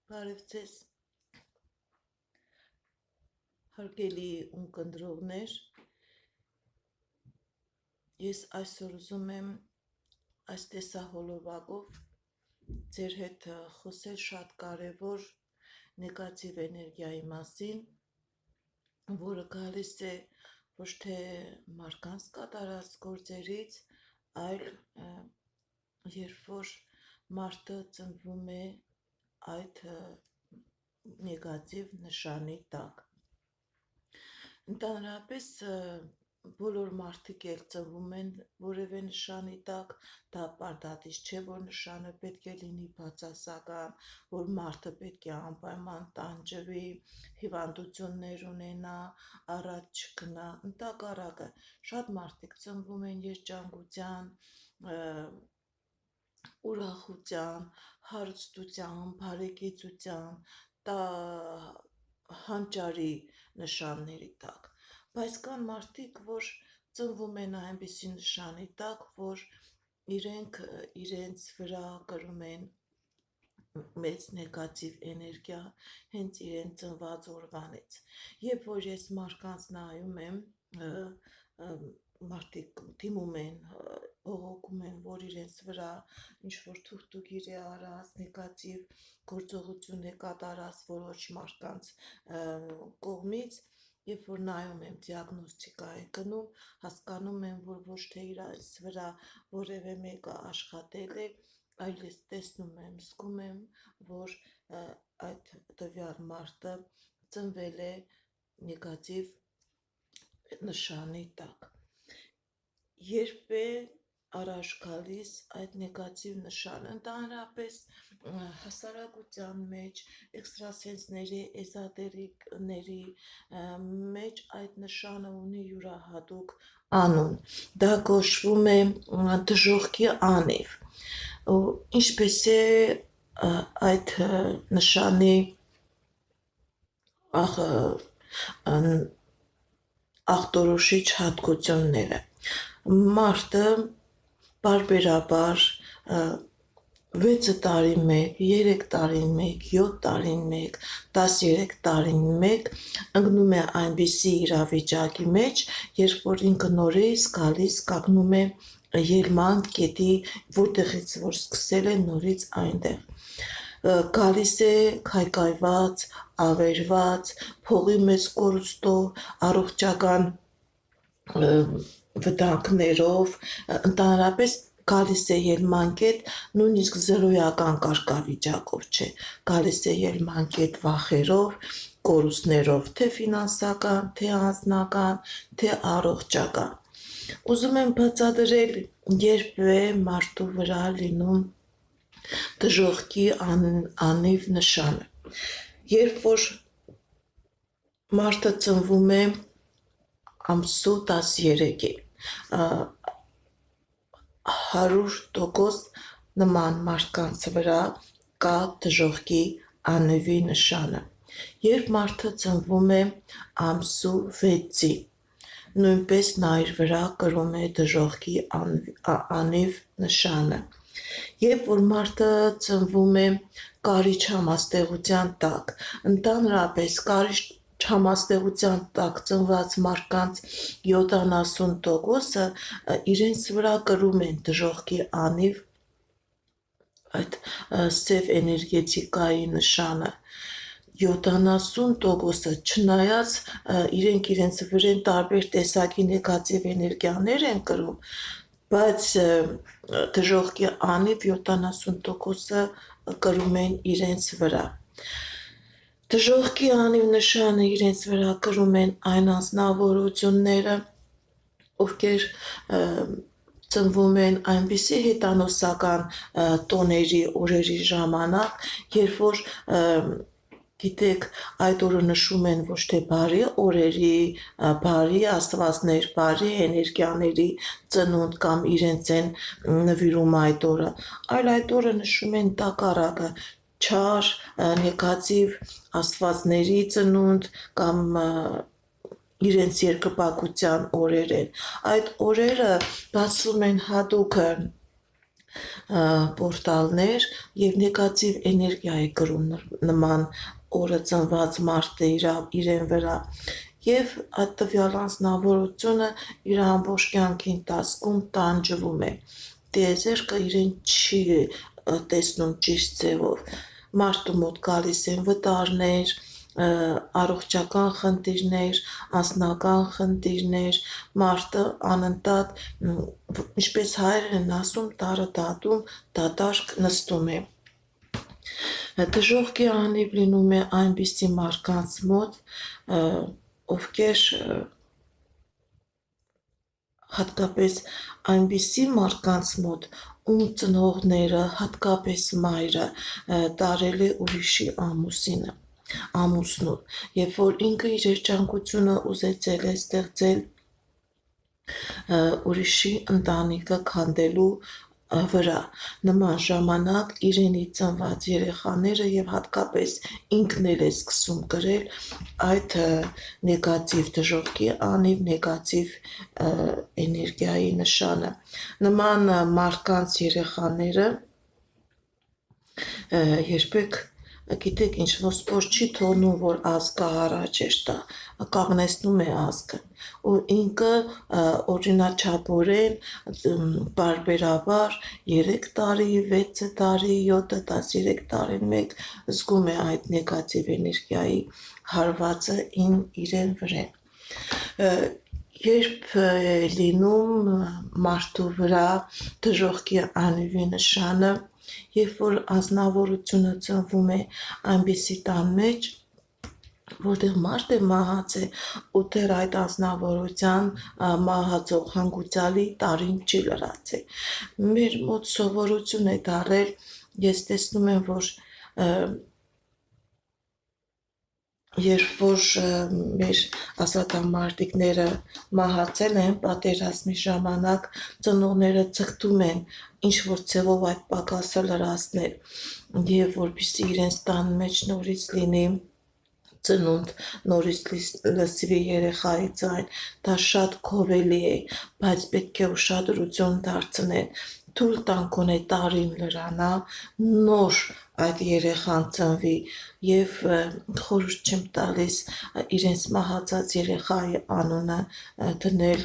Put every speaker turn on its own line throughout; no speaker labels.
Բարև ձեզ, հարգելի ունկնդրողներ, ես այսօր ուզում եմ այս տեսահոլովակով ձեր հետ խոսել շատ կարևոր նեգատիվ էներգիայի մասին, որը գալիս է ոչ թե մարդկանց կատարած գործերից, այլ երբ որ մարդը ծնվում է այդ նեգատիվ նշանի տակ։ Ընդհանրապես բոլոր մարդիկ էլ ծնվում են որևէ նշանի տակ, դա պարտադիր չէ, որ նշանը պետք է լինի բացասական, որ մարդը պետք է անպայման տանջվի, հիվանդություններ ունենա, առաջ չգնա, ընդհակառակը շատ մարդիկ ծնվում են երջանկության, ուրախության, հարստության, բարեկեցության, հանճարի նշանների տակ, բայց կան մարդիկ, որ ծնվում են այնպիսի նշանի տակ, որ իրենք իրենց վրա կրում են մեծ նեգատիվ էներգիա հենց իրենց ծնված օրվանից։ Երբ որ ես մարդկանց նայում եմ, մարդիկ դիմում են, բողոքում են, որ իրենց վրա ինչ-որ թուղթուգիր է արած, նեգատիվ գործողություն է կատարած որոշ մարդկանց կողմից, երբ որ նայում եմ դիագնոստիկա է գնում, հասկանում եմ, որ ոչ թե իրենց վրա որևէ մեկը աշխատել է, այլ ես տեսնում եմ, զգում եմ, որ այդ տվյալ մարդը ծնվել է նեգատիվ նշանի տակ։ Երբ է առաջ գալիս այդ նեգատիվ նշանը, ընդհանրապես հասարակության մեջ, էքստրասենսների, էզոտերիկների մեջ այդ նշանը ունի յուրահատուկ անուն, դա կոչվում է դժոխքի անիվ, ինչպես է այդ նշանի ախտորոշիչ հատկությունները։ Մարդը պարբերաբար 6 տարին մեկ, 3 տարին մեկ, 7 տարին մեկ, 13 տարին մեկ ընկնում է այնպիսի իրավիճակի մեջ, երբ որ ինքը նորից գալիս կանգնում է ելման կետի, որտեղից որ սկսել է նորից այնտեղ։ Գալիս է քայքայված, ավերված, փողի մեծ կորուստով, առողջական վտանգներով, ընդհանրապես գալիս է ելման կետ, նույնիսկ զրոյական կարգավիճակով չէ, գալիս է ելման կետ վախերով, կորուստներով, թե ֆինանսական, թե անձնական, թե առողջական։ Ուզում եմ բացատրել, երբ է մարդու վրա լինում դժոխքի անիվ նշանը։ Երբ որ մարդը ծնվում է ամսու 13-ին, 100% նման մարդկանց վրա կա դժոխքի անիվի նշանը։ Երբ մարդը ծնվում է ամսու 6-ին, նույնպես նա իր վրա կրում է դժոխքի անիվ նշանը։ Երբ որ մարդը ծնվում է կարիճ համաստեղության տակ, ընդհանրապես կարիճ համաստեղության տակ ծնված մարդկանց 70%-ը իրենց վրա կրում են դժոխքի անիվ այդ սև էներգետիկայի նշանը։ 70%-ը չնայած իրենք իրենց վրեն տարբեր տեսակի նեգատիվ էներգիաներ են կրում, բայց դժոխքի անիվ 70%-ը կրում են իրենց վրա։ Դժոխքի անիվ նշանը իրենց վրա կրում են այն անձնավորությունները, ովքեր ծնվում են այնպիսի հեթանոսական տոների օրերի ժամանակ, երբ որ գիտեք, այդ օրը նշում են ոչ թե բարի օրերի, բարի աստվածներ, բարի էներգիաների ծնունդ կամ իրենց են նվիրում այդ օրը, այլ այդ օրը նշում են տակառակը, չար, նեգատիվ աստվածների ծնունդ կամ իրենց երկրպագության օրեր են։ Այդ օրերը բացվում են հատուկ պորտալներ եւ նեգատիվ էներգիա է կրում նման օրը ծնված մարդը իրեն վրա եւ այդ տվյալ անձնավորությունը իր ամբողջ կյանքի ընթացքում տանջվում է տիեզերքը իրեն չի տեսնում ճիշտ ձևով մարդու մոտ գալիս են վտարներ առողջական խնդիրներ, անձնական խնդիրներ, մարդը անընդհատ, ինչպես հայերեն են ասում, տարը դատում, դատարկ նստում է։ Դժոխքի անիվ լինում է այնպիսի մարդկանց մոտ, ովքեր հատկապես այնպիսի մարդկանց մոտ, ում ծնողները, հատկապես մայրը, տարել է ուրիշի ամուսնուն, երբ որ ինքը իր երջանկությունը ուզեցել է ստեղծել ուրիշի ընտանիքը քանդելու վրա, նման ժամանակ իրենի ծնված երեխաները եւ հատկապես ինքն էլ է սկսում կրել այդ նեգատիվ դժոխքի անիվ նեգատիվ էներգիայի նշանը, նման մարդկանց երեխաները երբեք գիտեք ինչ ոսպոր չի թողնում, որ ազգը առաջ տա, կաղնեցնում է ազգը ու ինքը օրինաչափորեն բարբերաբար 3 տարի, 6 տարի, 7, 13 տարին մեկ զգում է այդ նեգատիվ էներգիայի հարվածը իրեն վրեն։ Երբ լինում մարդու վրա դժոխքի անիվի նշանը, երբ որ անձնավորությունը ծնվում է այնպիսի տան մեջ, որտեղ մարդ է մահացել ու դեռ այդ անձնավորության մահացող հանգուցալի տարին չի լրացել։ Մեր մոտ սովորություն է դարել, ես տեսնում եմ, որ երբ որ մեր ասատամարտիկները մահացել են պատերազմի ժամանակ, ծնողները ցկտում են ինչ-որ ձևով այդ պակասը լրացնել եւ որպեսզի իրենց տան մեջ նորից լինի ծնունդ, նորից լսվի երեխայի ձայն, դա շատ գովելի է, բայց պետք է ուշադրություն դարձնել, թույլ տան գոնե տարին լրանա, նոր այդ երեխան ծնվի եւ խորհուրդ չեմ տալիս իրենց մահացած երեխայի անունը դնել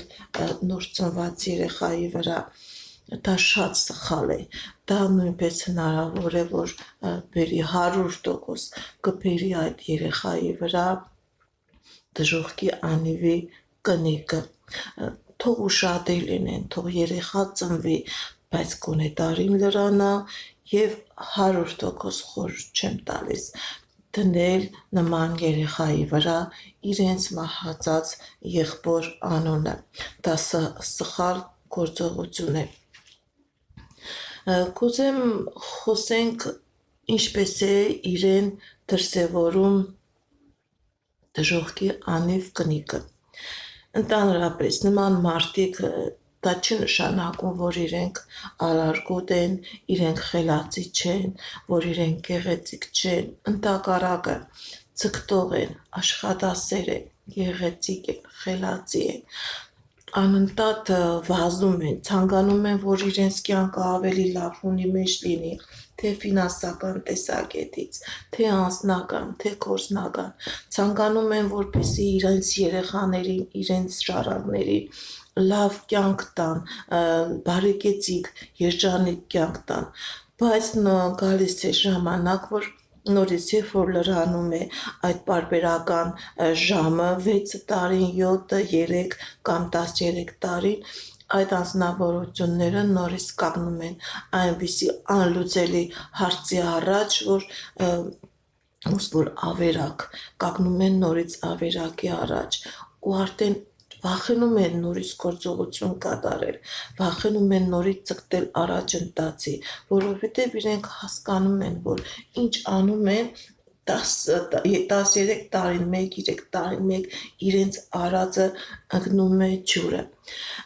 նոր ծնված երեխայի վրա, դա շատ սխալ է, դա նույնպես հնարավոր է, որ բերի 100% կբերի այդ երեխայի վրա դժոխքի անիվի կնիկը, թող ուշադիր լինեն, թող երեխա ծնվի, բայց գոնե տարին լրանա եւ 100% խորհուրդ չեմ տալիս դնել նման երեխայի վրա իրենց մահացած եղբոր անունը, դա սխալ գործողություն է։ Կուզեմ խոսենք ինչպես է իրեն դրսևորում դժոխքի անիվ կնիկը։ Ընդհանրապես նման մարդիկ դա չի նշանակում, որ իրենք արարգոտ են, իրենք խելացի չեն, որ իրենք գեղեցիկ չեն, ընդհակառակը ցկտող են, աշխատասեր են, գեղեցիկ են, խելացի են, անընդհատ վազում են, ցանկանում են, որ իրենց կյանքը ավելի լավ ունի մեջ լինի, թե ֆինանսական տեսակետից, թե անձնական, թե գործնական, ցանկանում են, որպեսզի իրենց երեխաներին, իրենց շարավներին լավ կյանք տան, բարեկեցիկ, երջանիկ կյանք տան, բայց գալիս է ժամանակ, որ նորից երբ որ լրանում է այդ պարբերական ժամը 6 տարին, 7, 3 կամ 13 տարին, այդ անձնավորությունները նորից կանգնում են այնպիսի անլուծելի հարցի առաջ, որ ավերակ, կանգնում են նորից ավերակի առաջ ու արդեն վախենում են նորից գործողություն կատարել, վախենում են նորից ցկտել առաջընթացի, որովհետև իրենք հասկանում են, որ ինչ անում են 13 տարին մեկ, 3 տարին մեկ իրենց արածը ընկնում է ջուրը։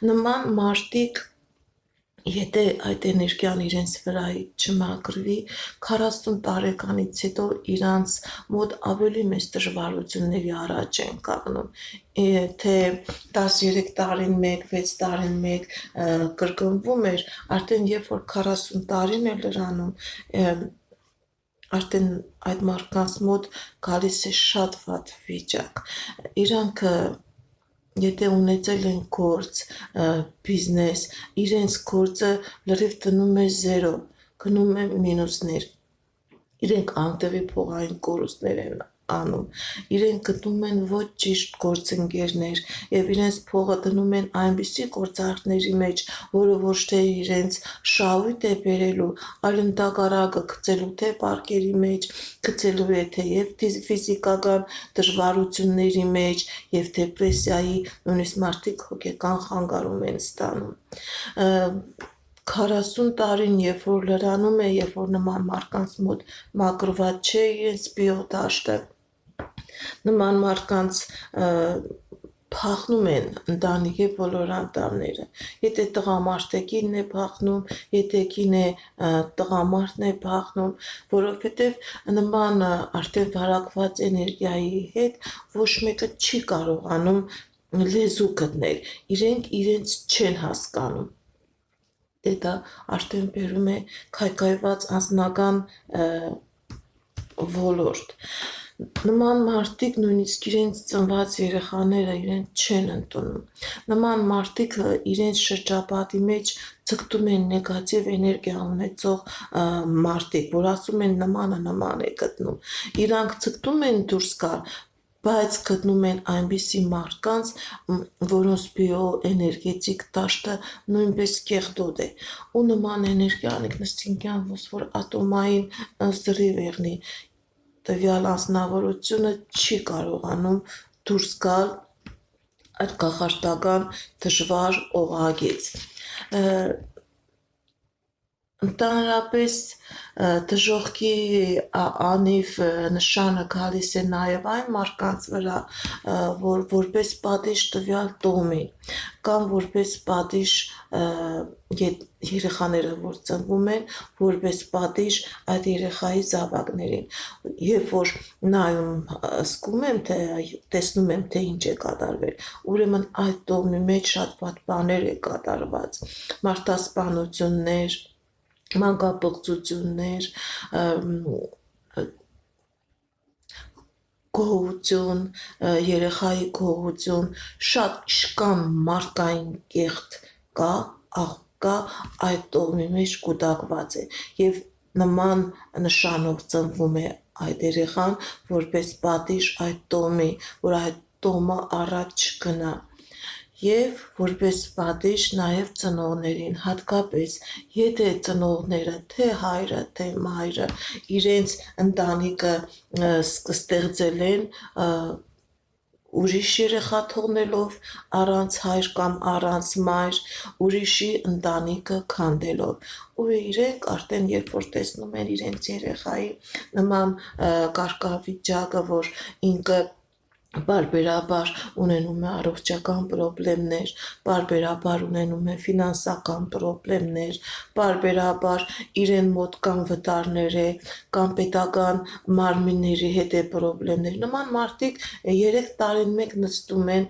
Նման մարդիկ Եթե այդ էներգիան իրենց վրայից չմաքրվի, 40 տարեկանից հետո իրանց մոտ ավելի մեծ դժվարությունների առաջ են կանգնում, թե 13 տարին մեկ, 6 տարին մեկ կրկնվում էր, արդեն երբ որ 40 տարին է լրանում, արդեն այդ մարդկանց մոտ գալիս է շատ վատ վիճակ, իրանք եթե ունեցել են գործ, բիզնես, իրենց գործը լրիվ դնում է 0, գնում է մինուսներ, իրենք անտեղի փողային կորուստներ են անում, իրենք գտնում են ոչ ճիշտ գործընկերներ եւ իրենց փողը դնում են այնպիսի գործարքների մեջ, որը ոչ թե իրենց շահույթ է բերելու, այլ ընդհակառակը գցելու թե պարկերի մեջ, գցելու է թե եւ ֆիզիկական դժվարությունների մեջ եւ դեպրեսիայի, նույնիսկ մարդիկ հոգեկան խանգարում են ստանում 40 տարին, երբ որ լրանում է, երբ որ նման մարդկանց մոտ մաքրված չէ իրենց բիոդաշտը, նման մարդկանց փախնում են ընտանիքի բոլոր անդամները, եթե տղամարդ է կինն է փախնում, եթե կին է տղամարդն է փախնում, որովհետև նման արդեն վարակված էներգիայի հետ ոչ մեկը չի կարողանում լեզու գտնել, իրենք իրենց չեն հասկանում, դա արդեն բերում է քայքայված անձնական ոլորտ, նման մարդիկ նույնիսկ իրենց ծնված երեխաները իրենց չեն ընդունում, նման մարդիկ իրենց շրջապատի մեջ ձգտում են նեգատիվ էներգիա ունեցող մարդիկ, որ ասում են նմանը նման է գտնում, իրանք ձգտում են դուրս գալ, բայց գտնում են այնպիսի մարդկանց, որոնց բիոէներգետիկ դաշտը նույնպես կեղտոտ է, ու նման էներգիան ինքնըստինքյան ոնց որ ատոմային զրիվ եղնի, տվյալ անձնավորությունը չի կարողանում դուրս գալ այդ կախարդական դժվար օղակից, Ընդհանրապես դժողքի անիվ նշանը գալիս է նաև այն մարդկանց վրա, որ որպես պատիժ տվյալ տոհմին, կամ որպես պատիժ երեխաները, որ ծնվում են, որպես պատիժ այդ երեխայի զավակներին, երբ որ նայում զգում եմ, տեսնում եմ, թե ինչ է կատարվել, ուրեմն այդ տոհմի մեջ շատ վատ բաներ է կատարված, մարդասպանություններ, մանկապղծություններ, գոհություն, երեխայի գոհություն, շատ իշկան մարդկային կեղտ կա, կա այդ տոհմի մեջ կուտակված է եւ նման նշանով ծնվում է այդ երեխան որպես պատիժ այդ տոհմի, որ այդ տոհմը առաջ չգնա եւ որպես պատիժ նաեւ ծնողներին, հատկապես եթե ծնողները թե հայրը, թե մայրը իրենց ընտանիքը ստեղծել են ուրիշ երեխա թողնելով առանց հայր կամ առանց մայր, ուրիշի ընտանիքը քանդելով, ու իրենք արդեն երբ որ տեսնում են իրենց երեխայի նման կարգավիճակը, որ ինքը բարբերաբար ունենում է առողջական պրոբլեմներ, բարբերաբար ունենում է ֆինանսական պրոբլեմներ, բարբերաբար իրեն մոտ կան վտարներ է, կամ պետական մարմինների հետ է պրոբլեմներ, նման մարդիկ 3 տարին մեկ նստում են,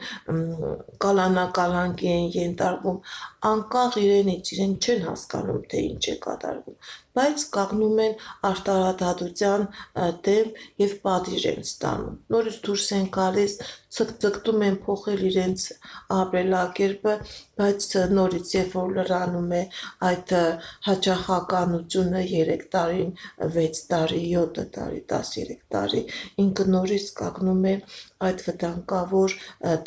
կալանակալանքի են ենթարկվում, անկախ իրենից, իրենք չեն հասկանում, թե ինչ է կատարվում, բայց կանգնում են արտարադատության դեմ եւ պատիժ են ստանում, նորից դուրս են գալիս, ձգտում են փոխել իրենց ապրելակերպը, բայց նորից երբ որ լրանում է այդ հաճախականությունը 3 տարին, 6 տարի, 7 տարի, 13 տարի, ինքը նորից կանգնում է այդ վտանգավոր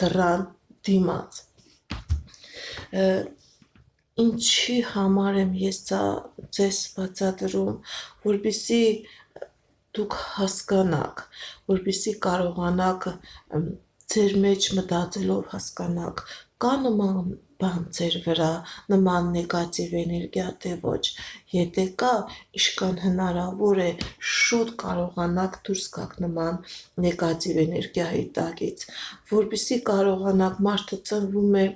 դռան դիմաց, ինչի համար եմ ես ձեզ բացատրում, որպեսզի դուք հասկանաք, որպեսզի կարողանաք ձեր մեջ մտածելով հասկանաք, կա նման բան ձեր վրա, նման նեգատիվ էներգիա, թե ոչ, եթե կա, իշքան հնարավոր է շուտ կարողանաք դուրս գաք նման նեգատիվ էներգիայի տակից, որպեսզի կարողանաք մարդը ծնվում է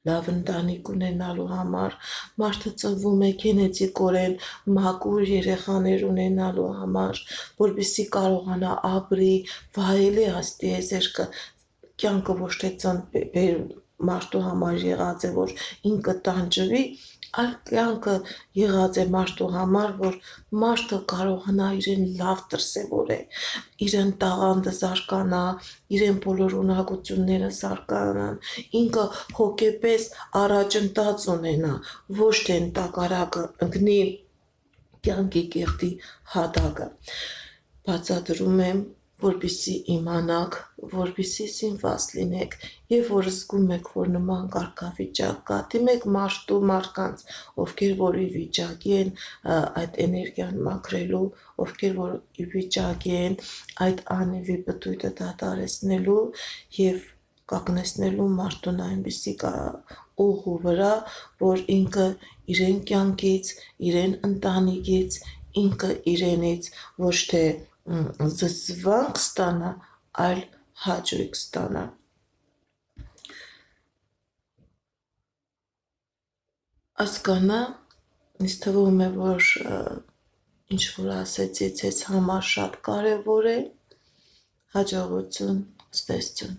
լավ ընտանիք ունենալու համար, մարդը ծնվում է գենետիկորեն մաքուր երեխաներ ունենալու համար, որպեսզի կարողանա ապրի, վայելի աստի եզերքը, կյանքը ոչ թե մարդու համար եղած է, որ ինքը տանջվի, այլ կյանքը եղած է մարդու համար, որ մարդը կարողանա իրեն լավ դրսևորել, իրեն տաղանդը զարգանա, իրեն բոլոր ունակությունները զարգանան, ինքը հոգեպես առաջընթաց ունենա, ոչ թե տակարակը ընկնի կյանքի կեղտի հատակը։ Բացատրում եմ, որպեսզի իմանաք, որպեսզի զինված լինեք, եւ որ զգում եք, որ նման կարգավիճակ կա, դիմեք մարդկանց, ովքեր որ ի վիճակի են այդ էներգիան մաքրելու, ովքեր որ ի վիճակի են այդ անիվի բտույտը դադարեցնելու եւ կանգնեցնելու մարդուն այնպիսի ուղու վրա, որ ինքը իրեն կյանքից, իրեն ընտանիքից, ինքը իրենից ոչ թե զզվանք ստանա, այլ հաճույք ստանա։ Ասկանա, ինձ թվում է, որ ինչ որ ասեցի, ձեզ համար շատ կարևոր է, հաջողություն, ստեսություն։